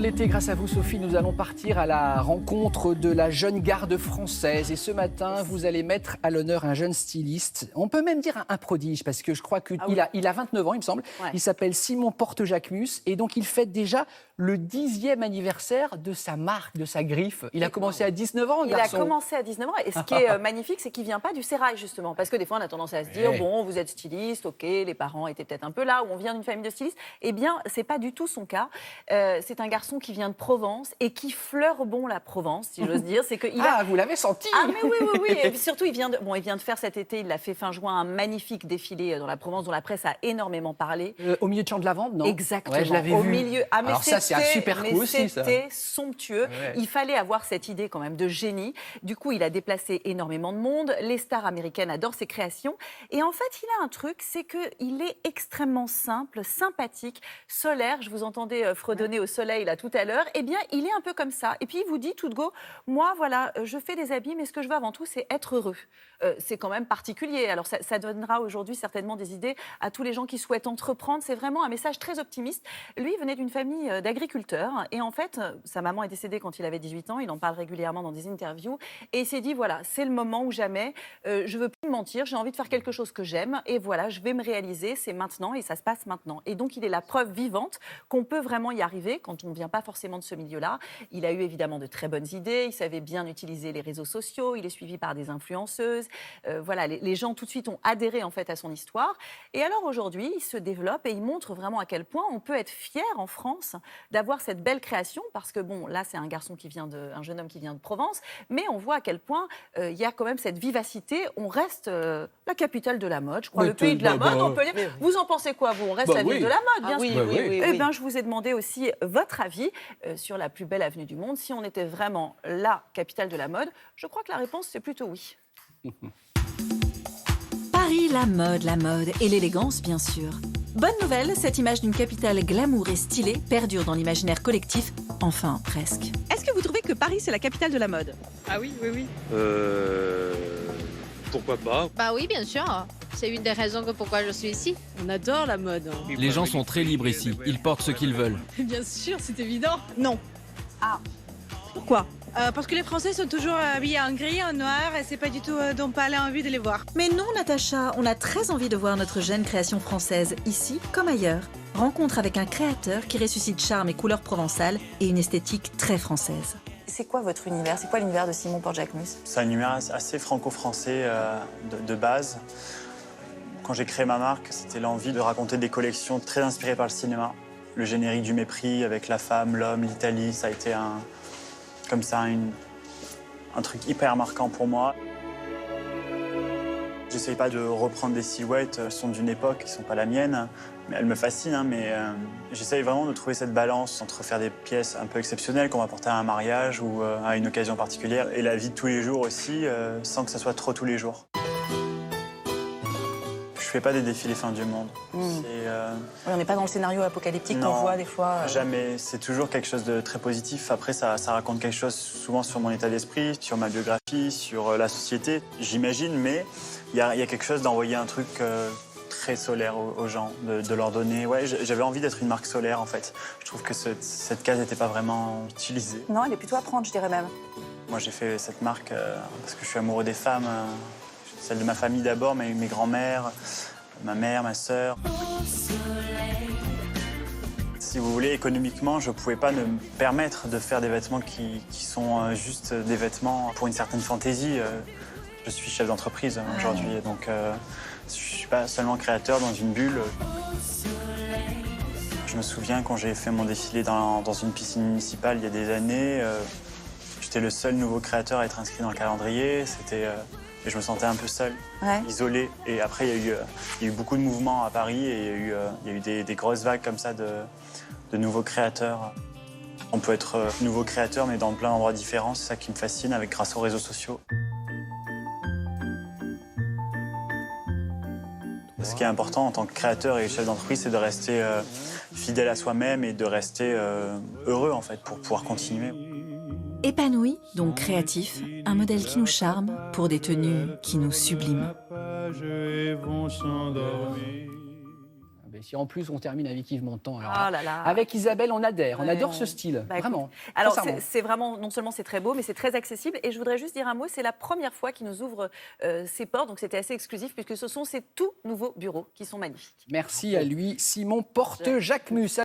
de l'été, grâce à vous Sophie, nous allons partir à la rencontre de la jeune garde française. Et ce matin, vous allez mettre à l'honneur un jeune styliste. On peut même dire un prodige, parce que je crois qu'il il a 29 ans, il me semble. Ouais. Il s'appelle Simon Porte-Jacquemus. Et donc, il fête déjà le 10e anniversaire de sa marque, de sa griffe. Il a commencé à 19 ans, garçon. Il a commencé à 19 ans. Et ce qui est magnifique, c'est qu'il ne vient pas du sérail, justement. Parce que des fois, on a tendance à se dire, bon, vous êtes styliste, ok, les parents étaient peut-être un peu là, ou on vient d'une famille de stylistes. Eh bien, ce n'est pas du tout son cas. C'est un garçon qui vient de Provence et qui fleure bon la Provence, si j'ose dire. C'est que vous l'avez senti. Ah, mais oui. Et puis surtout, il vient de faire cet été, il l'a fait fin juin, un magnifique défilé dans la Provence, dont la presse a énormément parlé. Au milieu de Champ de Lavande, non? Exactement. Ouais, je l'avais vu. Milieu... Ah, mais alors ça, c'est un super coup aussi, ça. C'était somptueux. Ouais. Il fallait avoir cette idée quand même de génie. Du coup, il a déplacé énormément de monde. Les stars américaines adorent ses créations. Et en fait, il a un truc, c'est qu'il est extrêmement simple, sympathique, solaire. Je vous entendais fredonner au soleil là tout à l'heure. Eh bien, il est un peu comme ça. Et puis, il vous dit tout de go, moi, voilà, je fais des habits, mais ce que je veux avant tout, c'est être heureux. C'est quand même particulier. Alors, ça donnera aujourd'hui certainement des idées à tous les gens qui souhaitent entreprendre. C'est vraiment un message très optimiste. Lui, il venait d'une famille d'agriculteurs. Et en fait, sa maman est décédée quand il avait 18 ans. Il en parle régulièrement dans des interviews. Et il s'est dit, voilà, c'est le moment ou jamais. Je veux plus mentir. J'ai envie de faire quelque chose que j'aime. Et voilà, je vais me réaliser. C'est maintenant et ça se passe maintenant. Et donc, il est la preuve vivante qu'on peut vraiment y arriver quand on ne vient pas forcément de ce milieu-là. Il a eu évidemment de très bonnes idées. Il savait bien utiliser les réseaux sociaux. Il est suivi par des influenceuses. Voilà, les gens tout de suite ont adhéré en fait à son histoire. Et alors aujourd'hui, il se développe et il montre vraiment à quel point on peut être fier en France d'avoir cette belle création, parce que bon, là c'est un jeune homme qui vient de Provence, mais on voit à quel point il y a quand même cette vivacité. On reste la capitale de la mode, je crois, le pays de la mode, on peut dire. Oui. Vous en pensez quoi, vous? On reste la ville de la mode, bien sûr. Oui. Eh bien, je vous ai demandé aussi votre avis sur la plus belle avenue du monde. Si on était vraiment la capitale de la mode, je crois que la réponse c'est plutôt oui. Paris, la mode et l'élégance, bien sûr. Bonne nouvelle, cette image d'une capitale glamour et stylée perdure dans l'imaginaire collectif, enfin presque. Est-ce que vous trouvez que Paris, c'est la capitale de la mode? Ah oui. Pourquoi pas? Bah oui, bien sûr. C'est une des raisons pourquoi je suis ici. On adore la mode. Les gens sont très libres ici. Ils portent ce qu'ils veulent. Bien sûr, c'est évident. Non. Ah. Pourquoi? Parce que les Français sont toujours habillés en gris, en noir, et c'est pas du tout dont pas envie de les voir. Mais non, Natacha, on a très envie de voir notre jeune création française, ici comme ailleurs. Rencontre avec un créateur qui ressuscite charme et couleurs provençales et une esthétique très française. C'est quoi votre univers? C'est quoi l'univers de Simon Porte-Jacquemus? C'est un univers assez franco-français de base. Quand j'ai créé ma marque, c'était l'envie de raconter des collections très inspirées par le cinéma. Le générique du mépris avec la femme, l'homme, l'Italie, ça a été un truc hyper marquant pour moi. J'essaye pas de reprendre des silhouettes, elles sont d'une époque qui sont pas la mienne, mais elles me fascinent. J'essaye vraiment de trouver cette balance entre faire des pièces un peu exceptionnelles qu'on va porter à un mariage ou à une occasion particulière, et la vie de tous les jours aussi, sans que ça soit trop tous les jours. Je fais pas des défilés fin du monde. On n'est pas dans le scénario apocalyptique qu'on voit des fois. Jamais. C'est toujours quelque chose de très positif. Après, ça raconte quelque chose souvent sur mon état d'esprit, sur ma biographie, sur la société, j'imagine. Mais il y a quelque chose d'envoyer un truc très solaire aux gens, de leur donner... Ouais, j'avais envie d'être une marque solaire, en fait. Je trouve que cette case n'était pas vraiment utilisée. Non, elle est plutôt à prendre, je dirais même. Moi, j'ai fait cette marque parce que je suis amoureux des femmes. Celle de ma famille d'abord, mes grands-mères, ma mère, ma sœur. Si vous voulez, économiquement, je ne pouvais pas me permettre de faire des vêtements qui sont juste des vêtements pour une certaine fantaisie. Je suis chef d'entreprise aujourd'hui, donc je ne suis pas seulement créateur dans une bulle. Je me souviens quand j'ai fait mon défilé dans une piscine municipale il y a des années, j'étais le seul nouveau créateur à être inscrit dans le calendrier. Et je me sentais un peu seul, isolé. Et après, il y a eu beaucoup de mouvements à Paris et il y a eu des grosses vagues comme ça de nouveaux créateurs. On peut être nouveau créateur, mais dans plein d'endroits différents. C'est ça qui me fascine grâce aux réseaux sociaux. Ce qui est important en tant que créateur et chef d'entreprise, c'est de rester fidèle à soi-même et de rester heureux, en fait, pour pouvoir continuer. Épanoui, donc créatif, un modèle qui nous charme pour des tenues qui nous subliment. Mais si en plus on termine avec Yves Montand, alors Oh là là. avec Isabelle, on adore ce style, vraiment. Alors c'est vraiment, non seulement c'est très beau, mais c'est très accessible. Et je voudrais juste dire un mot, c'est la première fois qu'il nous ouvre ses portes, donc c'était assez exclusif, puisque ce sont ces tout nouveaux bureaux qui sont magnifiques. Merci à lui, Simon Porte-Jacquemus.